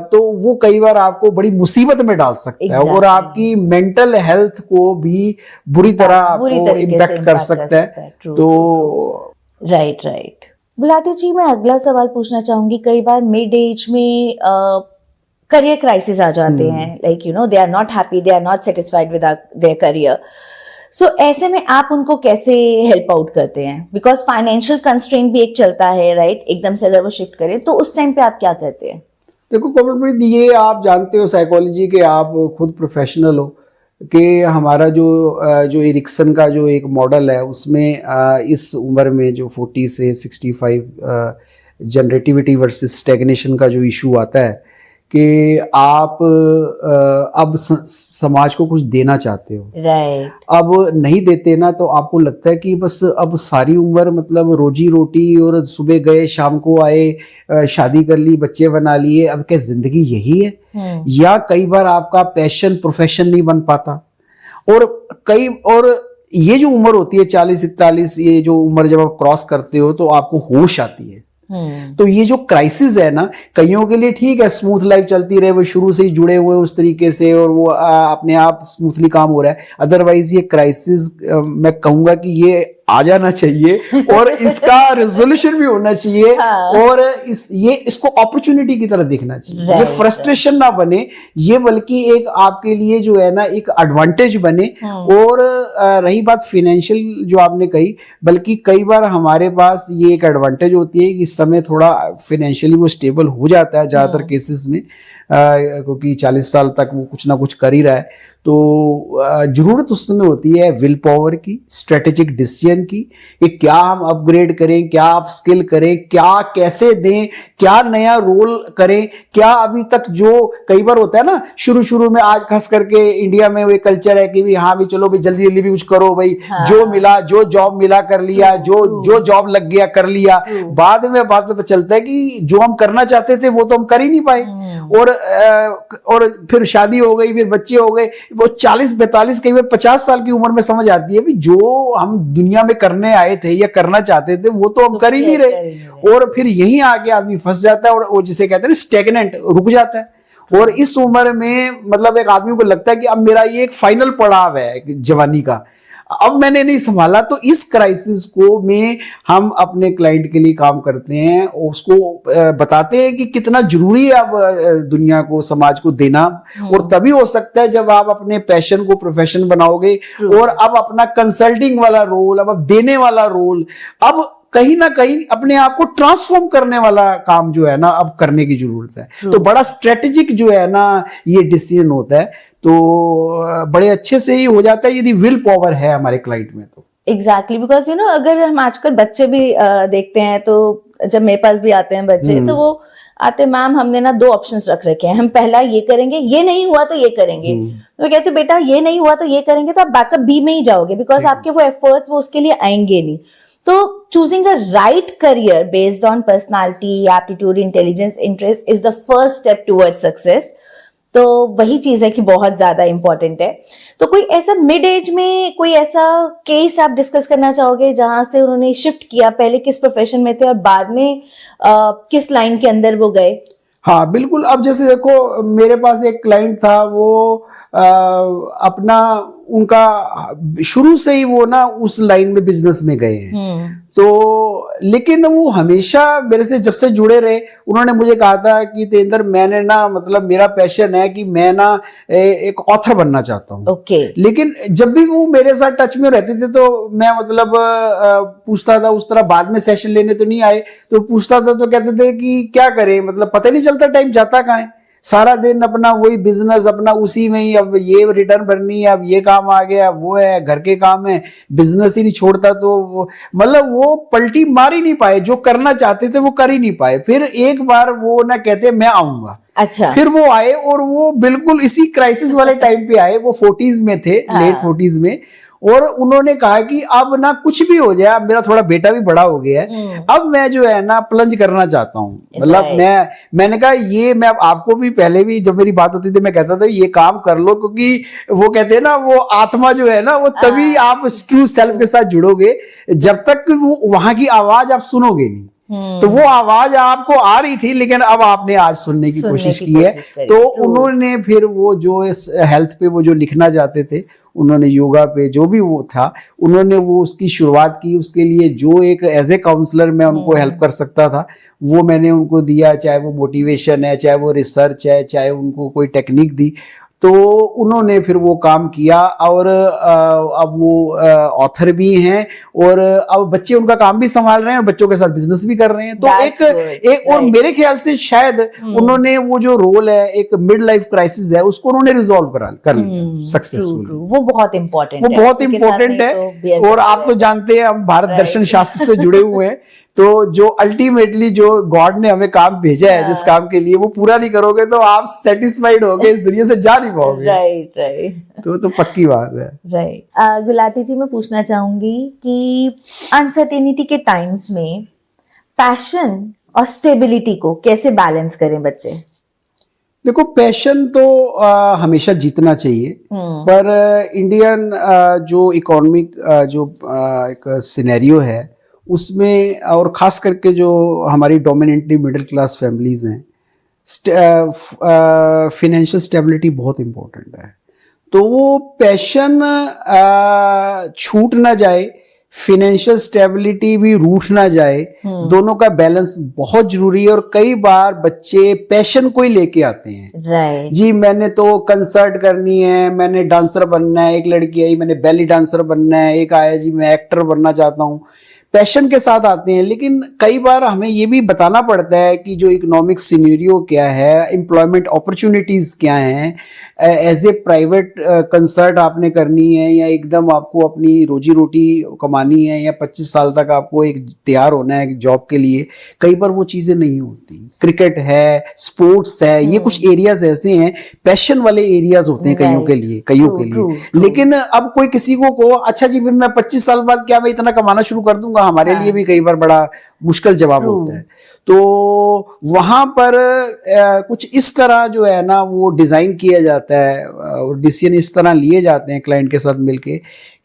Speaker 1: तो वो कई बार आपको बड़ी मुसीबत में डाल सकता है, और आपकी मेंटल हेल्थ को भी बुरी तरह आपको इम्पैक्ट कर सकता है। तो
Speaker 2: राइट। गुलाटी जी, मैं अगला सवाल पूछना चाहूंगी। कई बार मिड एज में करियर क्राइसिस आ जाते हैं, like they are not happy, they are not satisfied with their career. So ऐसे में आप उनको कैसे हेल्प आउट करते हैं? बिकॉज फाइनेंशियल कंस्ट्रेंट भी एक चलता है, राइट? एकदम से अगर वो शिफ्ट करें तो उस टाइम पे आप क्या करते हैं?
Speaker 1: देखो कमलप्रीत, ये आप जानते हो साइकोलॉजी के, आप खुद प्रोफेशनल हो, कि हमारा जो एरिक्सन का जो एक मॉडल है, उसमें इस उम्र में जो 40 से 65 जनरेटिविटी वर्सेस स्टैग्नेशन का जो इशू आता है कि आप अब समाज को कुछ देना चाहते हो,
Speaker 2: राइट।
Speaker 1: अब नहीं देते ना, तो आपको लगता है कि बस अब सारी उम्र मतलब रोजी रोटी, और सुबह गए शाम को आए, शादी कर ली, बच्चे बना लिए, अब क्या जिंदगी यही है? या कई बार आपका पैशन प्रोफेशन नहीं बन पाता। और ये जो उम्र होती है 40-41, ये जो उम्र जब आप क्रॉस करते हो तो आपको होश आती है। तो ये जो क्राइसिस है ना, कईयों के लिए ठीक है, स्मूथ लाइफ चलती रहे, वो शुरू से ही जुड़े हुए उस तरीके से, और वो अपने आप स्मूथली काम हो रहा है। अदरवाइज ये क्राइसिस मैं कहूंगा कि ये आ जाना चाहिए, और इसका रेजोल्यूशन भी होना चाहिए। और इसको अपॉर्चुनिटी की तरह देखना चाहिए। ये फ्रस्ट्रेशन ना बने, ये बल्कि एक आपके लिए जो है ना एक एडवांटेज बने। और रही बात फाइनेंशियल जो आपने कही, बल्कि कई बार हमारे पास ये एक एडवांटेज होती है कि इस समय थोड़ा फाइनेंशियली वो स्टेबल हो जाता है ज्यादातर केसेस में, क्योंकि 40 साल तक वो कुछ ना कुछ कर ही रहा है। तो जरूरत उस समय होती है विल पावर की, स्ट्रेटेजिक डिसीजन की, कि क्या हम अपग्रेड करें, क्या आप स्किल करें, क्या कैसे दें, क्या नया रोल करें, क्या अभी तक जो कई बार होता है ना शुरू में, आज खास करके इंडिया में वो कल्चर है कि भी हाँ भी चलो भाई जल्दी जल्दी भी कुछ करो भाई, जो मिला, जो जॉब मिला कर लिया, जो जॉब लग गया कर लिया। बाद में बात तो चलता है कि जो हम करना चाहते थे वो तो हम कर ही नहीं पाए, और फिर शादी हो गई, फिर बच्चे हो गए, वो 40-42 कई बार 50 साल की उम्र में समझ आती है भी जो हम दुनिया में करने आए थे या करना चाहते थे वो तो हम कर ही नहीं रहे। और फिर यहीं आके आदमी फंस जाता है, और वो जिसे कहते हैं स्टेगनेंट, रुक जाता है। और इस उम्र में मतलब एक आदमी को लगता है कि अब मेरा ये एक फाइनल पड़ाव है जवानी का, अब मैंने नहीं संभाला। तो इस क्राइसिस को में हम अपने क्लाइंट के लिए काम करते हैं, उसको बताते हैं कि कितना जरूरी है अब दुनिया को, समाज को देना। और तभी हो सकता है जब आप अपने पैशन को प्रोफेशन बनाओगे। और अब अपना कंसल्टिंग वाला रोल, अब देने वाला रोल, अब कहीं ना कहीं अपने आप को ट्रांसफॉर्म करने वाला काम जो है ना अब करने की जरूरत है। तो बड़ा स्ट्रेटेजिक जो है ना ये डिसीजन होता है, तो बड़े अच्छे से ही हो जाता है यदि विल पावर है हमारे क्लाइंट में। तो
Speaker 2: एग्जैक्टली, बिकॉज यू नो अगर हम आजकल बच्चे भी देखते हैं, तो जब मेरे पास भी आते हैं बच्चे, तो वो आते, मैम हमने ना 2 ऑप्शंस रख रखे हैं, हम पहला ये करेंगे, ये नहीं हुआ तो ये करेंगे। तो मैं कहती हूँ बेटा ये नहीं हुआ तो ये करेंगे, तो आप बैकअप बी में ही जाओगे, बिकॉज आपके वो एफर्ट्स वो उसके लिए आएंगे नहीं। तो choosing a right career based on personality, aptitude, intelligence, interest is the first step towards success. तो वही चीज है कि बहुत ज्यादा इंपॉर्टेंट है। तो कोई ऐसा मिड एज में कोई ऐसा केस आप डिस्कस करना चाहोगे जहां से उन्होंने शिफ्ट किया, पहले किस प्रोफेशन में थे और बाद में किस लाइन के अंदर वो गए?
Speaker 1: हाँ बिल्कुल। अब जैसे देखो मेरे पास एक क्लाइंट था, वो अपना उनका शुरू से ही वो ना उस लाइन में बिजनेस में गए हैं। तो लेकिन वो हमेशा मेरे से जब से जुड़े रहे, उन्होंने मुझे कहा था कि तेंदर मैंने ना मतलब मेरा पैशन है कि मैं ना एक ऑथर बनना चाहता हूँ। लेकिन जब भी वो मेरे साथ टच में रहते थे तो मैं मतलब पूछता था, उस तरह बाद में सेशन लेने तो नहीं आए, तो पूछता था तो कहते थे कि क्या करें, मतलब पता नहीं चलता टाइम जाता कहाँ है, सारा दिन अपना वही बिजनेस, अपना उसी में ही, अब ये रिटर्न भरनी है, अब ये काम आ गया, वो है, घर के काम है, बिजनेस ही नहीं छोड़ता। तो मतलब वो पलटी मार ही नहीं पाए, जो करना चाहते थे वो कर ही नहीं पाए। फिर एक बार वो ना कहते मैं आऊंगा।
Speaker 2: अच्छा।
Speaker 1: फिर वो आए और वो बिल्कुल इसी क्राइसिस वाले टाइम पे आए, वो 40s में थे, लेट 40s में, और उन्होंने कहा कि अब ना कुछ भी हो जाए, अब मेरा थोड़ा बेटा भी बड़ा हो गया है, अब मैं जो है ना प्लंज करना चाहता हूँ। मतलब मैंने कहा ये मैं आपको भी पहले भी जब मेरी बात होती थी मैं कहता था ये काम कर लो, क्योंकि वो कहते हैं ना वो आत्मा जो है ना वो तभी आप ट्रू सेल्फ के साथ जुड़ोगे जब तक वो वहां की आवाज आप सुनोगे नहीं। तो वो आवाज आपको आ रही थी, लेकिन अब आपने आज सुनने की कोशिश की है। तो उन्होंने फिर वो जो हेल्थ पे वो जो लिखना चाहते थे, उन्होंने योगा पे जो भी वो था, उन्होंने वो उसकी शुरुआत की। उसके लिए जो एक एज ए काउंसलर मैं उनको हेल्प कर सकता था वो मैंने उनको दिया, चाहे वो मोटिवेशन है, चाहे वो रिसर्च है, चाहे उनको कोई टेक्निक दी। तो उन्होंने फिर वो काम किया और अब वो ऑथर भी हैं और अब बच्चे उनका काम भी संभाल रहे हैं और बच्चों के साथ बिजनेस भी कर रहे हैं। तो एक और मेरे ख्याल से शायद उन्होंने वो जो रोल है एक मिड लाइफ क्राइसिस है उसको उन्होंने रिजॉल्व कर लिया सक्सेसफुली।
Speaker 2: वो बहुत इंपॉर्टेंट
Speaker 1: है। और आप तो जानते हैं हम भारत दर्शन शास्त्र से जुड़े हुए हैं, तो जो अल्टीमेटली जो गॉड ने हमें काम भेजा है जिस काम के लिए वो पूरा नहीं करोगे तो आप सेटिस्फाइड होगे, इस दुनिया से जा नहीं पाओगे।
Speaker 2: राइट।
Speaker 1: तो पक्की बात है।
Speaker 2: राइट। गुलाटी जी, मैं पूछना चाहूंगी कि अनसर्टेनिटी के टाइम्स में पैशन और स्टेबिलिटी को कैसे बैलेंस करें बच्चे?
Speaker 1: देखो पैशन तो हमेशा जीतना चाहिए, पर इंडियन जो इकोनॉमिक जो एक सिनेरियो है उसमें, और खास करके जो हमारी डोमिनेटली मिडिल क्लास फैमिलीज हैं, फिनेंशियल स्टेबिलिटी बहुत इम्पोर्टेंट है। तो वो पैशन छूट ना जाए, फिनेंशियल स्टेबिलिटी भी रूठ ना जाए, दोनों का बैलेंस बहुत जरूरी है। और कई बार बच्चे पैशन को ही लेके आते हैं। जी मैंने तो कंसर्ट करनी है, मैंने डांसर बनना है, एक लड़की आई मैंने बेली डांसर बनना है, एक आया जी मैं एक्टर बनना चाहता हूँ, पैशन के साथ आते हैं। लेकिन कई बार हमें ये भी बताना पड़ता है कि जो इकोनॉमिक सिनेरियो क्या है, एम्प्लॉयमेंट अपॉर्चुनिटीज क्या हैं, एज ए प्राइवेट कंसर्ट आपने करनी है या एकदम आपको अपनी रोजी रोटी कमानी है या 25 साल तक आपको एक तैयार होना है जॉब के लिए, कई बार वो चीजें नहीं होती। क्रिकेट है, स्पोर्ट्स है, ये कुछ एरियाज ऐसे हैं, पैशन वाले एरियाज होते हैं कईयों के लिए। लेकिन अब कोई किसी को अच्छा जी फिर मैं 25 साल बाद क्या मैं इतना कमाना शुरू कर दूंगा, हमारे लिए भी कई बार बड़ा मुश्किल जवाब होता है। तो वहां पर कुछ इस तरह जो है ना वो डिजाइन किया जाता है और डिसीजन इस तरह लिए जाते हैं क्लाइंट के साथ मिलके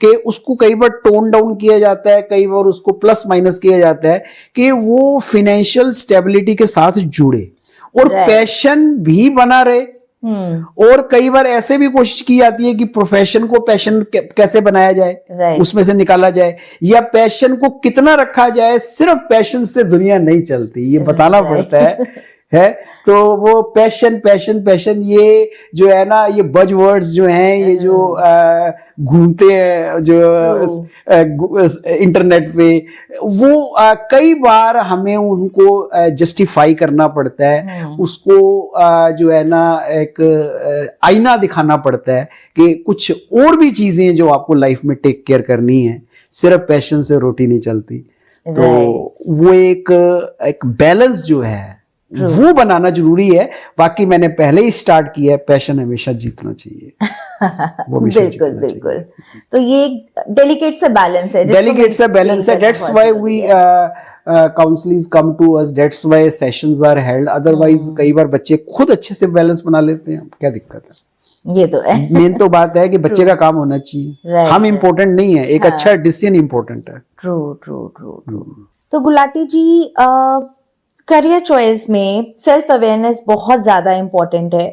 Speaker 1: कि उसको कई बार टोन डाउन किया जाता है, कई बार उसको प्लस माइनस किया जाता है कि वो फिनेंशियल स्टेबिलिटी के साथ जुड़े और पैशन भी बना रहे और कई बार ऐसे भी कोशिश की जाती है कि प्रोफेशन को पैशन कैसे बनाया जाए,
Speaker 2: Right.
Speaker 1: उसमें से निकाला जाए, या पैशन को कितना रखा जाए। सिर्फ पैशन से दुनिया नहीं चलती, ये बताना पड़ता है। तो वो पैशन पैशन पैशन ये जो है ना, ये बज वर्ड्स जो हैं, ये जो घूमते हैं जो इंटरनेट पे, वो कई बार हमें उनको जस्टिफाई करना पड़ता है, उसको जो है ना एक आईना दिखाना पड़ता है कि कुछ और भी चीजें जो आपको लाइफ में टेक केयर करनी है, सिर्फ पैशन से रोटी नहीं चलती। तो वो एक बैलेंस जो है वो बनाना जरूरी है। बाकी मैंने पहले ही स्टार्ट किया है, पैशन हमेशा जीतना चाहिए। वो
Speaker 2: बिल्कुल बिल्कुल। तो ये डेलिकेट सा बैलेंस है,
Speaker 1: डेलिकेट सा बैलेंस है। That's why we counsellings come to us, that's why sessions are held. Otherwise कई बार बच्चे खुद अच्छे से बैलेंस बना लेते हैं, क्या दिक्कत है?
Speaker 2: ये तो है।
Speaker 1: मेन तो बात है कि बच्चे का काम होना चाहिए, हम इम्पोर्टेंट नहीं है, एक अच्छा डिसीजन इम्पोर्टेंट है।
Speaker 2: True true true true. तो गुलाटी जी, करियर चॉइस में सेल्फ अवेयरनेस बहुत ज्यादा इम्पोर्टेंट है।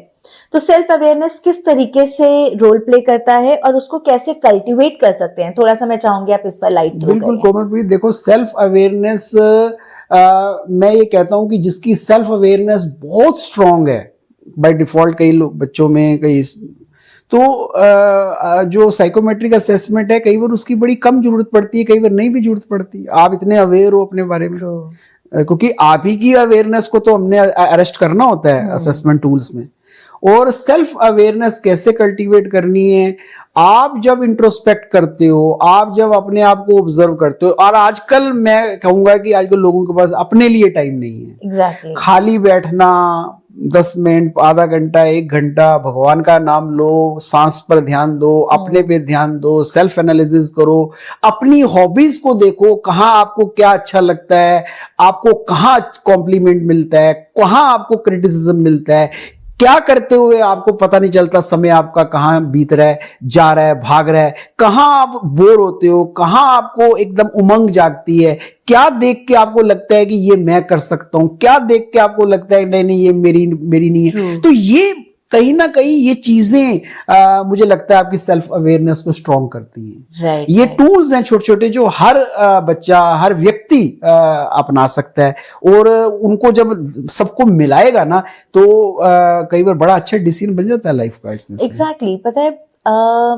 Speaker 2: तो सेल्फ अवेयरनेस किस तरीके से रोल प्ले करता है और उसको कैसे कल्टीवेट कर सकते हैं? थोड़ा सा मैं चाहूंगी आप इस पर लाइट थ्रो
Speaker 1: बिल्कुल कोमलप्रीत, देखो सेल्फ अवेयरनेस मैं ये कहता हूं कि जिसकी सेल्फ अवेयरनेस बहुत स्ट्रांग है बाय डिफॉल्ट, कई लोग बच्चों में कई, तो जो साइकोमेट्रिक असेसमेंट है कई बार उसकी बड़ी कम जरूरत पड़ती है, कई बार नहीं भी जरूरत पड़ती। आप इतने अवेयर हो अपने बारे में, क्योंकि आप ही की अवेयरनेस को तो हमने अरेस्ट करना होता है असेसमेंट टूल्स में। और सेल्फ अवेयरनेस कैसे कल्टीवेट करनी है? आप जब इंट्रोस्पेक्ट करते हो, आप जब अपने आप को ऑब्जर्व करते हो, और आजकल मैं कहूंगा कि आजकल लोगों के पास अपने लिए टाइम नहीं है।
Speaker 2: Exactly.
Speaker 1: खाली बैठना 10 मिनट, आधा घंटा, 1 घंटा भगवान का नाम लो, सांस पर ध्यान दो, अपने पे ध्यान दो, सेल्फ एनालिसिस करो, अपनी हॉबीज को देखो, कहाँ आपको क्या अच्छा लगता है, आपको कहाँ कॉम्प्लीमेंट मिलता है, कहाँ आपको क्रिटिसिज्म मिलता है, क्या करते हुए आपको पता नहीं चलता समय आपका कहाँ बीत रहा है, जा रहा है, भाग रहा है, कहाँ आप बोर होते हो, कहाँ आपको एकदम उमंग जागती है, क्या देख के आपको लगता है कि ये मैं कर सकता हूं, क्या देख के आपको लगता है नहीं नहीं ये मेरी नहीं है। तो ये कहीं ना कहीं ये चीजें मुझे लगता है आपकी सेल्फ अवेयरनेस को स्ट्रॉन्ग करती हैं। ये टूल्स हैं छोटे छोटे जो हर बच्चा, हर व्यक्ति अपना सकता है, और उनको जब सबको मिलाएगा ना तो कई बार बड़ा अच्छा डिसीजन बन जाता है लाइफ का इसमें।
Speaker 2: एग्जैक्टली पता है,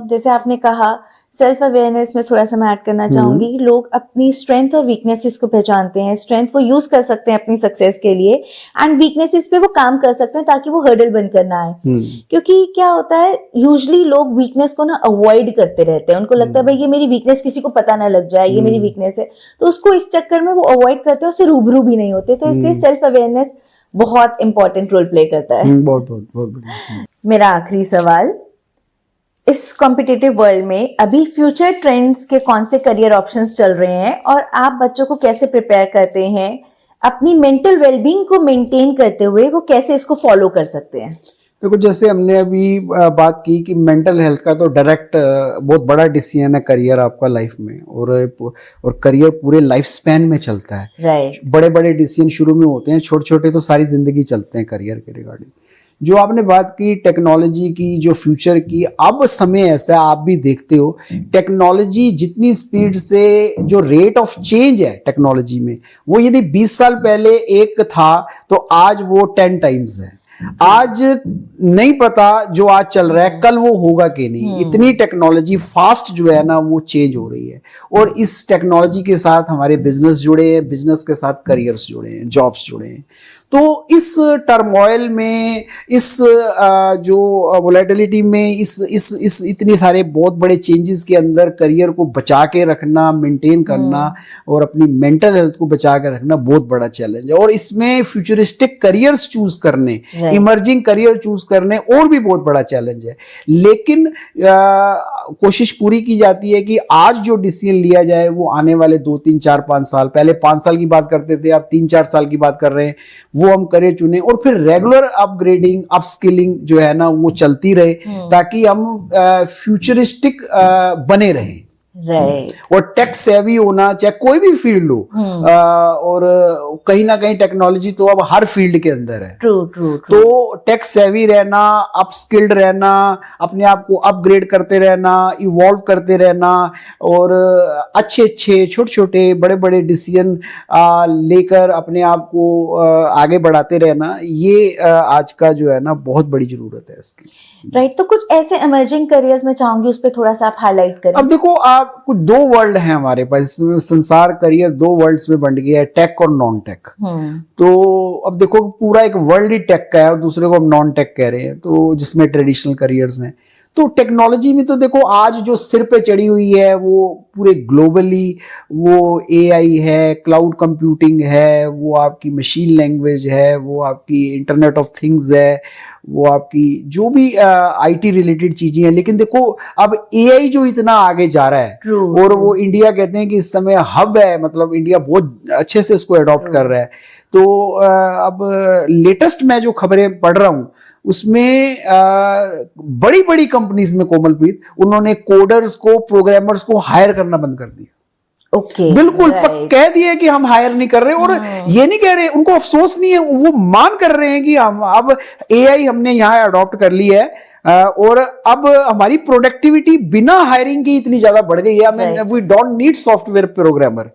Speaker 2: जैसे आपने कहा सेल्फ अवेयरनेस में थोड़ा सा मैं ऐड करना चाहूंगी कि लोग अपनी स्ट्रेंथ और वीकनेसेस को पहचानते हैं। स्ट्रेंथ वो यूज कर सकते हैं अपनी सक्सेस के लिए, एंड वीकनेसेस पे वो काम कर सकते हैं ताकि वो हर्डल बनकर ना आए। क्योंकि क्या होता है, यूजुअली लोग वीकनेस को ना अवॉइड करते रहते हैं। उनको लगता है भाई ये मेरी वीकनेस किसी को पता ना लग जाए, ये मेरी वीकनेस है, तो उसको इस चक्कर में वो अवॉइड करते हैं, उससे रूबरू भी नहीं होते। तो इसलिए सेल्फ अवेयरनेस बहुत इंपॉर्टेंट रोल प्ले करता है।
Speaker 1: बहुत
Speaker 2: मेरा आखिरी सवाल, इस कॉम्पिटिटिव वर्ल्ड में अभी फ्यूचर ट्रेंड्स के कौन से करियर ऑप्शंस चल रहे हैं और आप बच्चों को कैसे प्रिपेयर करते हैं, अपनी मेंटल वेलबींग को मेंटेन करते हुए वो कैसे इसको फॉलो कर सकते हैं?
Speaker 1: देखो जैसे हमने अभी बात की कि मेंटल हेल्थ का तो डायरेक्ट बहुत बड़ा डिसीजन है करियर आपका लाइफ में, और करियर पूरे लाइफ स्पैन में चलता है।
Speaker 2: राइट।
Speaker 1: बड़े बड़े डिसीजन शुरू में होते हैं, छोटे छोटे तो सारी जिंदगी चलते हैं करियर के रिगार्डिंग। जो आपने बात की टेक्नोलॉजी की, जो फ्यूचर की, अब समय ऐसा है, आप भी देखते हो टेक्नोलॉजी जितनी स्पीड से, जो रेट ऑफ चेंज है टेक्नोलॉजी में, वो यदि 20 साल पहले एक था तो आज वो 10 टाइम्स है। आज नहीं पता जो आज चल रहा है कल वो होगा कि नहीं। इतनी टेक्नोलॉजी फास्ट जो है ना वो चेंज हो रही है, और इस टेक्नोलॉजी के साथ हमारे बिजनेस जुड़े हैं, बिजनेस के साथ करियर्स जुड़े हैं, जॉब्स जुड़े हैं। तो इस टर्मोइल में, इस जो वोलेटिलिटी में, इस इतने सारे बहुत बड़े चेंजेस के अंदर करियर को बचा के रखना, मेंटेन करना और अपनी मेंटल हेल्थ को बचा के रखना बहुत बड़ा चैलेंज है। और इसमें फ्यूचरिस्टिक करियर्स चूज करने, इमर्जिंग करियर चूज करने और भी बहुत बड़ा चैलेंज है। लेकिन कोशिश पूरी की जाती है कि आज जो डिसीजन लिया जाए वो आने वाले 2, 3, 4, 5 साल, पहले 5 साल की बात करते थे, अब 3, 4 साल की बात कर रहे हैं, वो हम करियर चुने, और फिर रेगुलर अपग्रेडिंग, अपस्किलिंग जो है ना वो चलती रहे, ताकि हम फ्यूचरिस्टिक बने रहें।
Speaker 2: राइट।
Speaker 1: और टेक सेवी होना, चाहे कोई भी फील्ड हो, और कहीं ना कहीं टेक्नोलॉजी तो अब हर फील्ड के अंदर है।
Speaker 2: True true.
Speaker 1: तो टेक सेवी रहना, अपस्किल्ड रहना, अपने आप को अपग्रेड करते रहना, इवॉल्व करते रहना, और अच्छे अच्छे छोटे छोटे बड़े बड़े डिसीजन लेकर अपने आप को आगे बढ़ाते रहना, ये आज का जो है ना बहुत बड़ी जरूरत है इसकी।
Speaker 2: राइट। तो कुछ ऐसे इमर्जिंग करियर्स में चाहूंगी उस पर थोड़ा सा आप हाईलाइट करें।
Speaker 1: अब देखो, आप कुछ दो वर्ल्ड हैं हमारे पास, इसमें संसार करियर दो वर्ल्ड्स में बंट गया है, टेक और नॉन टेक। तो अब देखो, पूरा एक वर्ल्ड ही टेक का है और दूसरे को हम नॉन टेक कह रहे हैं, तो जिसमें ट्रेडिशनल करियर्स हैं। तो टेक्नोलॉजी में तो देखो, आज जो सिर पे चढ़ी हुई है वो पूरे ग्लोबली, वो एआई है, क्लाउड कंप्यूटिंग है, वो आपकी मशीन लैंग्वेज है, वो आपकी इंटरनेट ऑफ थिंग्स है, वो आपकी जो भी आईटी रिलेटेड चीजें हैं। लेकिन देखो, अब एआई जो इतना आगे जा रहा है, और वो इंडिया कहते हैं कि इस समय हब है, मतलब इंडिया बहुत अच्छे से इसको अडॉप्ट कर रहा है। तो अब लेटेस्ट मैं जो खबरें पढ़ रहा हूँ उसमें बड़ी बड़ी कंपनीज में, कोमलप्रीत, उन्होंने कोडर्स को, प्रोग्रामर्स को हायर करना बंद कर दिया।
Speaker 2: ओके,
Speaker 1: बिल्कुल कह दिए कि हम हायर नहीं कर रहे, और ये नहीं कह रहे, उनको अफसोस नहीं है, वो मान कर रहे हैं कि हम अब एआई हमने यहाँ अडॉप्ट कर ली है, और अब हमारी प्रोडक्टिविटी बिना हायरिंग की इतनी ज्यादा बढ़ गई है, हमें we don't need software programmer.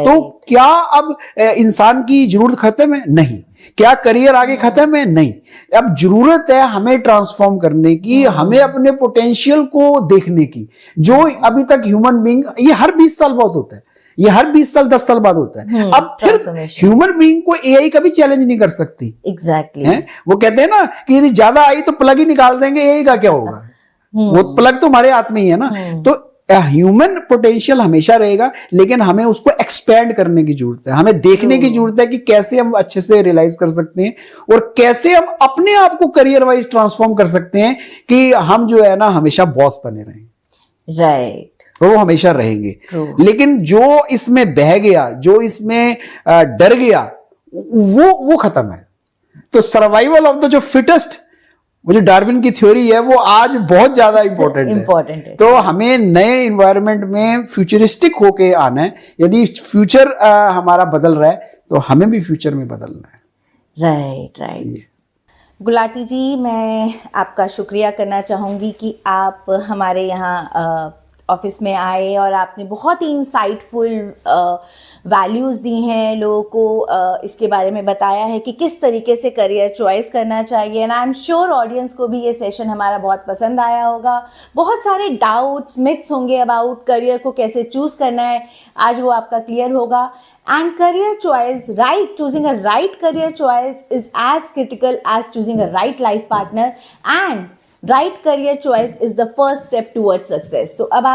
Speaker 1: तो क्या अब इंसान की जरूरत खत्म है? नहीं। क्या करियर आगे खत्म है? नहीं। अब जरूरत है हमें ट्रांसफॉर्म करने की, हमें अपने पोटेंशियल को देखने की, जो अभी तक ह्यूमन बीइंग, ये हर 20 साल बाद होता है, ये हर 20 साल 10 साल बाद होता है। अब फिर ह्यूमन बीइंग को एआई कभी चैलेंज नहीं कर सकती।
Speaker 2: एग्जैक्टली।
Speaker 1: वो कहते हैं ना कि यदि ज्यादा आई तो प्लग ही निकाल देंगे, एआई का क्या होगा? वो प्लग तो हमारे हाथ में ही है ना। तो ह्यूमन पोटेंशियल हमेशा रहेगा, लेकिन हमें उसको एक्सपैंड करने की जरूरत है, हमें देखने की जरूरत है कि कैसे हम अच्छे से रियलाइज कर सकते हैं, और कैसे हम अपने आप को करियर वाइज ट्रांसफॉर्म कर सकते हैं कि हम जो है ना हमेशा बॉस बने रहें।
Speaker 2: राइट।
Speaker 1: वो हमेशा रहेंगे। लेकिन जो इसमें बह गया, जो इसमें डर गया, वो खत्म है। तो सर्वाइवल ऑफ द जो फिटेस्ट, वो जो डार्विन की थ्योरी है, वो आज बहुत ज्यादा इंपॉर्टेंट है। तो हमें नए इन्वायरमेंट में फ्यूचरिस्टिक होके आना है। यदि फ्यूचर हमारा बदल रहा है तो हमें भी फ्यूचर में बदलना है।
Speaker 2: राइट। गुलाटी जी, मैं आपका शुक्रिया करना चाहूँगी कि आप हमारे यहाँ ऑफिस में आए और आपने बहुत ही इंसाइटफुल वैल्यूज़ दी हैं लोगों को, इसके बारे में बताया है कि किस तरीके से करियर चॉइस करना चाहिए। And I am sure audience को भी ये सेशन हमारा बहुत पसंद आया होगा। बहुत सारे डाउट्स, मिथ्स होंगे अबाउट करियर को कैसे चूज़ करना है, आज वो आपका क्लियर होगा। And career choice, choosing a right career choice is as critical as choosing a right life partner, and right career choice is the first step towards success. तो अब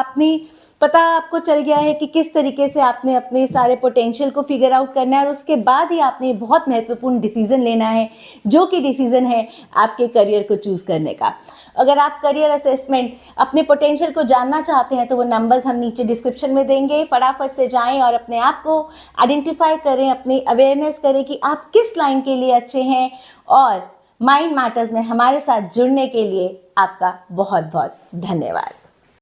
Speaker 2: आपको चल गया है कि किस तरीके से आपने अपने सारे पोटेंशियल को फिगर आउट करना है, और उसके बाद ही आपने बहुत महत्वपूर्ण डिसीजन लेना है, जो कि डिसीजन है आपके करियर को चूज करने का। अगर आप करियर असेसमेंट, अपने पोटेंशियल को जानना चाहते हैं तो वो नंबर्स हम नीचे डिस्क्रिप्शन में देंगे। फटाफट से जाएं और अपने आप को आइडेंटिफाई करें, अपनी अवेयरनेस करें कि आप किस लाइन के लिए अच्छे हैं। और माइंड मैटर्स में हमारे साथ जुड़ने के लिए आपका बहुत बहुत धन्यवाद।